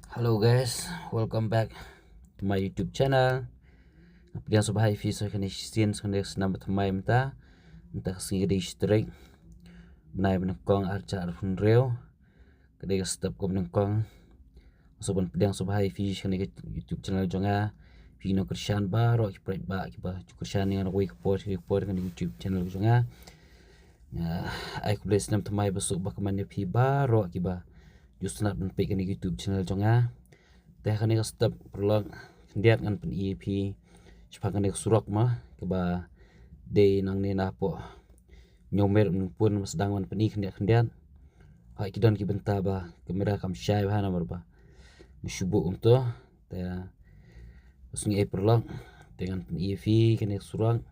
Hello guys, welcome back to my YouTube channel. Napilihan sa bahay fish sa kanishin sa kanis number tumay mta kasi gadi straight. Benay benengkong arca arfun reo. Kadai step ko benengkong. So pun pedang sa bahay fish kanis YouTube channel jonga. Pino Krishan ba ro ki ba Krishan yang aku ikut kan YouTube channel jonga. Ai ku bless nam tumay besuk ba kaman pi ba ro ki ba. Just not ben pick kan YouTube channel jonga. Teh kan step perlu kendiat kan pen EP sepakan dek surak mah keba day nang ni napo nyomer pun sedang wan pen kendiat hai kidan ki benta ba kamera kam syai ba na ba syubuk untuk teh usung perlu dengan pen EP kan dek surak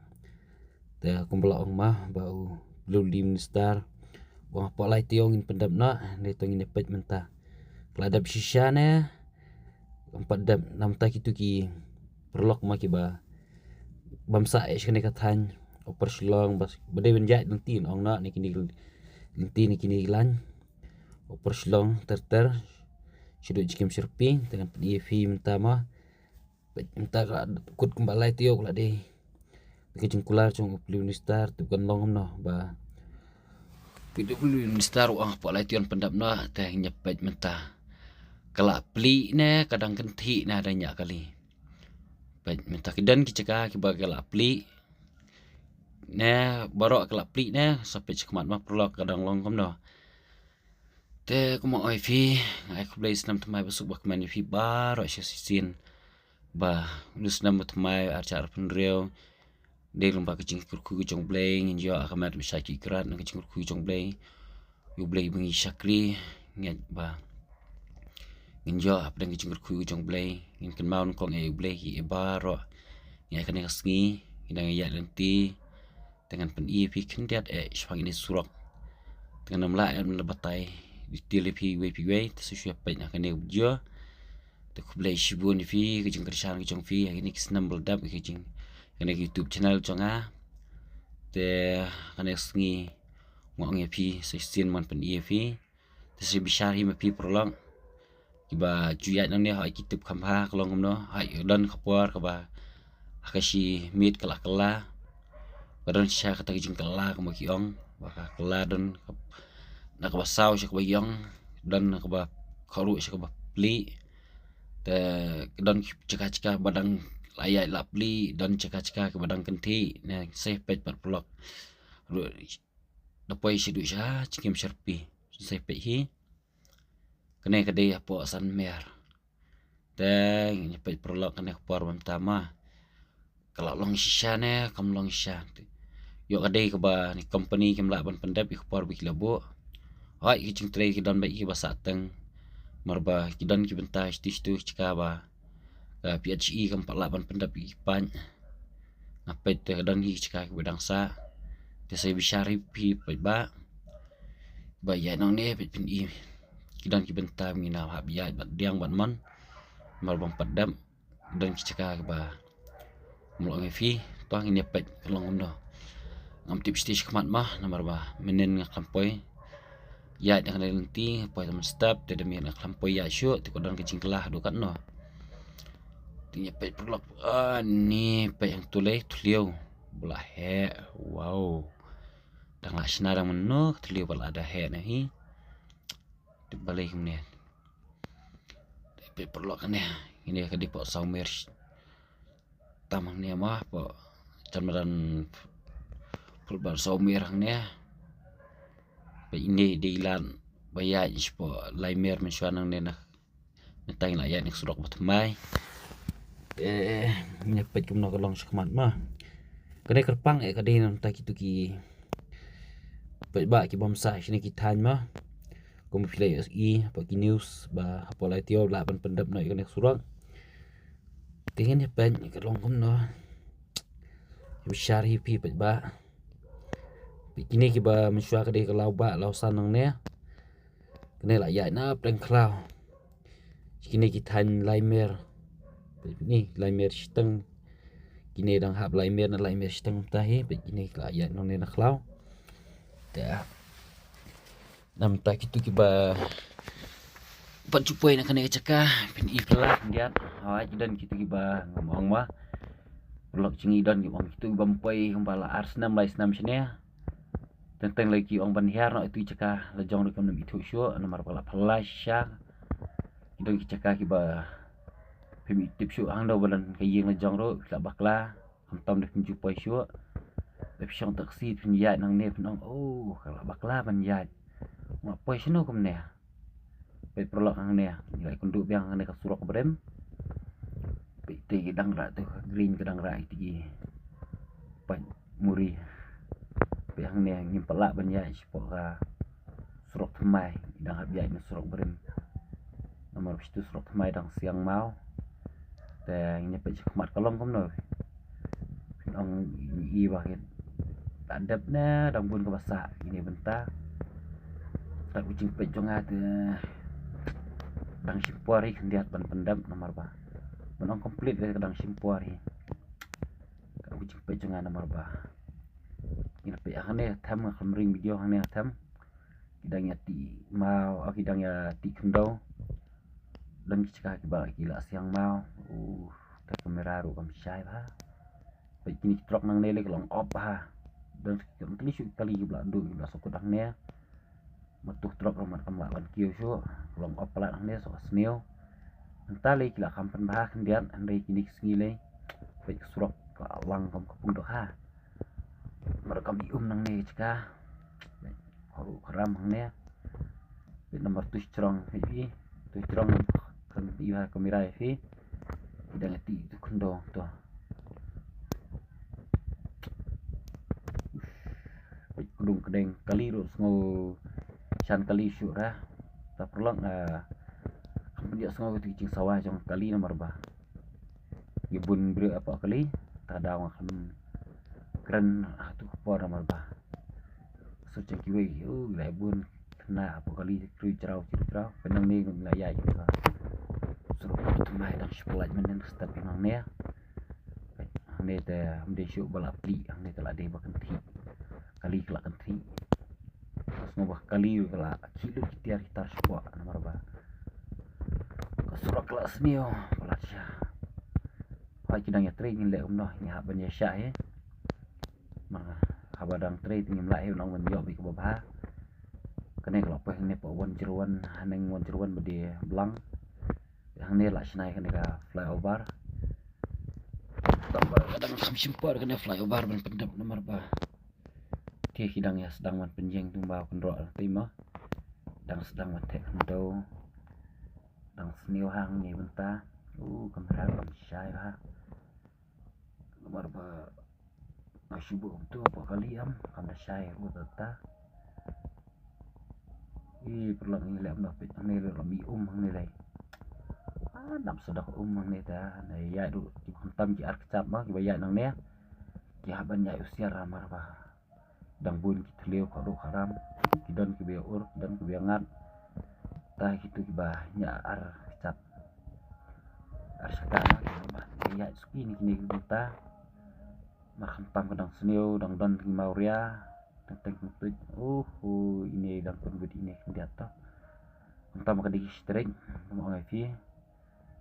teh kumpul ong mah bau blue lim star wah polai tiongin pendap na ni tongin nepet menta keladap sisane empat dam nam ta kitu ki perlok ma ki ba bamsa kene kathan oper silong bas bade benjat nanti ong na ni kini lan oper silong ter sidu jikim sirping dengan PDV minta ma minta kut kembalai tiok la de ke jengkular cung upli unistar tu kan long no ba pidu upli unistar wang pa lai tion pendap na teh nyepet minta kala pli ne kadang kenti na adanya kali baik minta kidan ki ceka ki bagai kala pli ne barok kala pli ne sampai cekmat mah perlu kadang long kom no te ko mo oi fi ngai ko blaze nam tmai besuk bak mani fi baro sisin ba nus nam tmai arcar penreo de lomba kecing kurku jong bleng injo akamat misaki krat nang kecing kurku jong bleng yu bleng bengi sakri ngat ba injo apa dengan kecing kurku jong bleng in kan maun kong bleng hi baro ya kan ngasngi indang ya nanti dengan pen EP kendiat sepang ini surak dengan namla yang lebatai di telepi we sesuai apa yang akan dia tu kublai shibun fi kecing kersan kecing fi ini kisnam beldap kecing kena YouTube channel jonga te kan ngasngi ngong EP sesin man pen EP te bisa hi mapi prolong kiba juyat nang ne hai kitip khamha kolong no hai dan khapor kaba akashi mit kala badan sya kata kijing kala kama kiong baka kala dan nakabasau sya kabayong dan nakaba kharu sya kaba pli te dan ceka badang layak lapli dan ceka ke badang kenti ne sepet pat plok dapoi sidu sya cikim serpi sepet hi kene kade apo san mer teng nyepet prolog kene por pertama kalau long shisha ne kam long shisha yo kade ke ba ni company kem la ban pendap ik por bik labo ai ki cing tre ki don ba ki basa teng marba ki don ki benta stis tu cika ba ka PHI kam la ban pendap ki pan ngapet te don ki cika ki bedang sa te sai bisari pi ba ya nang ne pin i kidan ki benta ngina hab ya bat diang bat man mal bang padam dan ki ceka ba mulong fi to ngin pet kelong no ngam tip stage kmat mah nomor ba menen ngakampoi ya dengan nanti poi tam step te demi ngakampoi ya syu ti kodon kecing kelah do kan no tinya pet perlop ni pet yang tuliu belah he wow dang lasna dang menuk tuliu bal ada he nahi dibalik kemudian tapi perlu kan ya ini ke di pok saumer tamang ni mah po camaran pulbar saumer hang ya ini di ilan bayar po laimer mensuanang ni nak mentang layan yang surak bertemai nyepet kumno kolong sekmat mah kene kerpang kade tak itu ki ba ki bomsa sini ki tan mah como filay SI pagi news ba apolai tio la ban pendap na ikan surak tingin ya pen ke long kom no bishar hi pi ba kini ki ba mensua ke de lau ba lau sanang ne kene la ya na pleng klau kini ki tan laimer ni laimer steng kini dang hab laimer na laimer steng tahi kini la ya no ne na klau ta nam tak itu ki ba Pagjupoy na kanay tsaka pinipala diat hawaj dan kita giba ngomong mah pelok cingi dan gimong itu bampai kumpala arsnam lai snam sini tentang lagi ong banhiar no itu tsaka lejong rekam nam itu syo nomor pala palasya kita tsaka giba pemi tip syo hang do balan kayeng lejong ro kita bakla tom de pinjupoy syo tapi syong taksi pinjat nang ne pinong oh kalau bakla banjat ngapoy sino kum ne pe prolog ang ne nilai kunduk biang ang ne kasurok brem pe te gedang ra tu green gedang ra itu pan muri pe ang ne ngimpala banjat spok ka surok thmai dang hab jai surok brem nomor situ surok thmai dang siang mau te nya pe khmat kolong kum no ong i bahit adab na dang bun ka basa ini bentar tak kucing pe jonga te dang simpuari kendiat ban pendam nomor ba menong komplit dari kadang simpuari ka kucing pe jonga nomor ba ini pe akane tham ngam ring video hane tham kidang ya ti mau kidang ya ti kendau dan kicika kibal gila siang mau ta kamera ru kam syai ba pe kini trok nang nele kelong op ha dan kini syuk kali gibla ndu gibla sokudang ne matuh trok romat kamla ban kieu syo long op pala nang ne so sneo entale kila kampen bah kendian andai kini sngile baik surok lang kam kapung do ha merekam nang ne cika haru karam hang ne bit nomor tuh cerong hi tuh cerong kan iha kamera hi idang ati itu kendo to baik kudung kedeng kali ro sngo chan kali syura ta perlong dia sengaja tu cing sawah jong kali nomor ba gibun bre apa kali tada makan keren tu por nomor ba so cing kiwe lai bun kena apa kali kru cerau penang ni ngai ya juga suruh tu mai dang sekolah menen step nang ne ne te amde syuk balapli ang ne telah de bakan thi kali kelak kan thi semua kali kelak kilo kitiar hitar semua nomor ba surak kelas ni oh pelasya hai kidang ya training le umno nya ban ya sya he ma habadang training mlai nong men yo bi ko ba kene kalau pe ne po won jeruan haneng won jeruan bede blang yang ne la snai kene ka flyover tambah kadang kam simpor kene flyover ban pendap nomor ba ke kidang ya sedang man penjeng tumbau kendro timo dang sedang man tek ndo dang sneo hang ni bentar kamera kam syai ha nomor ba nasibu tu apa kali am kam syai utata perlang ni le am pit ni le mi ni le dam sudah ni ta nei ya du ki tam ki ar kecap ma ki bayat nang ne ki haban ya usia ramar ba dang bun ki tleu ko do haram ki don ki be ur dan ki be ngat ta gitu ki ba nya ar kecap ar sakana ki ba ya skin ni kita makan pam kadang sneo dang don ki mauria tentang tut ini dang pun gudi ini di atas entah maka di string mau ngai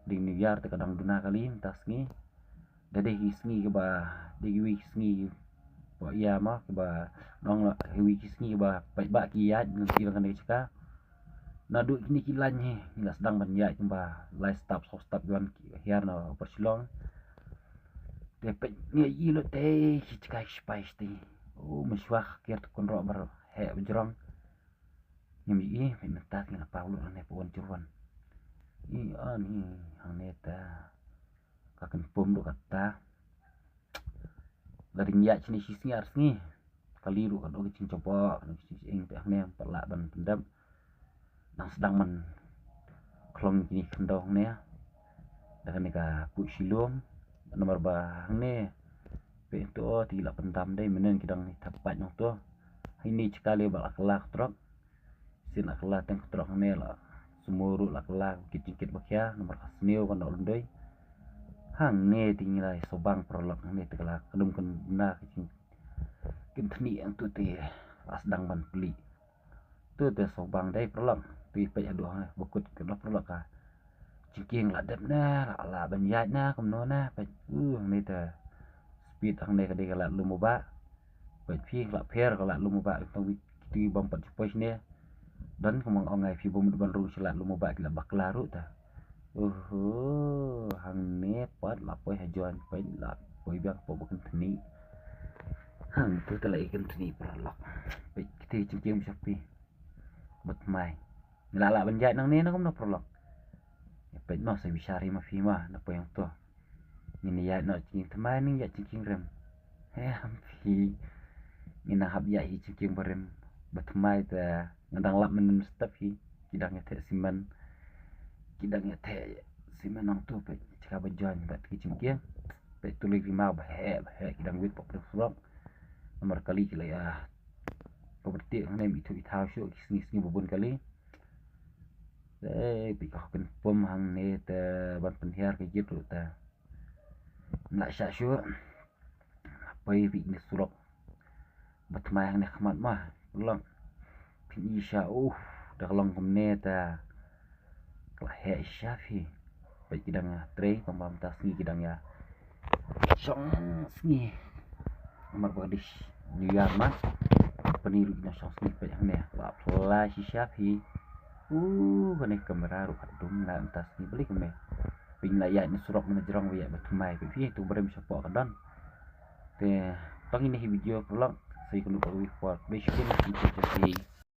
di nigar te kadang duna kali tas ni dade hisni ke ba di wi hisni bo iya ma ke ba nong wi hisni ke ba ba ki ya ngi kan cika nadu kini kilanye nila sedang banyak jumpa live stop yuan hiar na persilong depet ni ilo te cika spice te meswah kiat konro bar he bejrong nyemi mentak na paulo ne pon curwan ani hang neta kaken pom do kata dari niat sini sisi arsni kaliru kan oke cing coba sisi ing teh ne pelak ban pendam nang sedang men klong kini kendong ne dengan neka pu silum nomor bah ne pe to tila pendam dai menen kidang ni tapat nyong to ini sekali balak kelak trok sin akla teng trok ne la sumuru la kelak kicikit bakya nomor kasneo kan ondoi hang ne tingilai sobang prolog ne tegala kedum kan benda kicing kintni ang tu te asdang ban peli tu te sobang dai prolog pi pe aduh bukut ke lo ka cingking la dep na la ban yai na kom no na pe ni ta speed ang ne ka de la lu mo ba pe phi la pher ka la lu mo ba to ti bom pat pois ne dan komang ongai phi bom ban ru la lu mo ba la bakla ru ta hang ne pat la poi hajuan pe la poi biang po bukan tani hang tu ta lai kan tani pralok pe ti cingking sapi bật mày là bên dạy năng nên nó cũng nó prolog pe nó sẽ bicara ma fi ma na po yang to ni ya no cing thamai ni ya cing rem ham fi ni na hab ya hi cing barem bật mai ta ngadang lap men step hi kidang ya the siman nang to pe cika bajan bat ki cing pe tulik rimau ba he kidang wit pop prolog nomor kali kila ya properti ngane mi thu thao shu sni bubun kali bị có cần pom hàng này ta ban phần her cái giết rồi ta lại xả xuống bay bị này sụp bật mai hàng này không ăn mà lăng thì xả đặc lăng hôm nay ta lại hệ xả phi vậy cái đằng tray còn bám ta sni cái đằng ya song sni mà bữa đi New York mà peniru na song sni vậy hàng này là flash xả phi kene kamera ru kadum la entas ni beli kene ping la ya ni surok na jerong wi ya batmai pi tu berem support kadan te tong ini video pulang saya kunu wi for please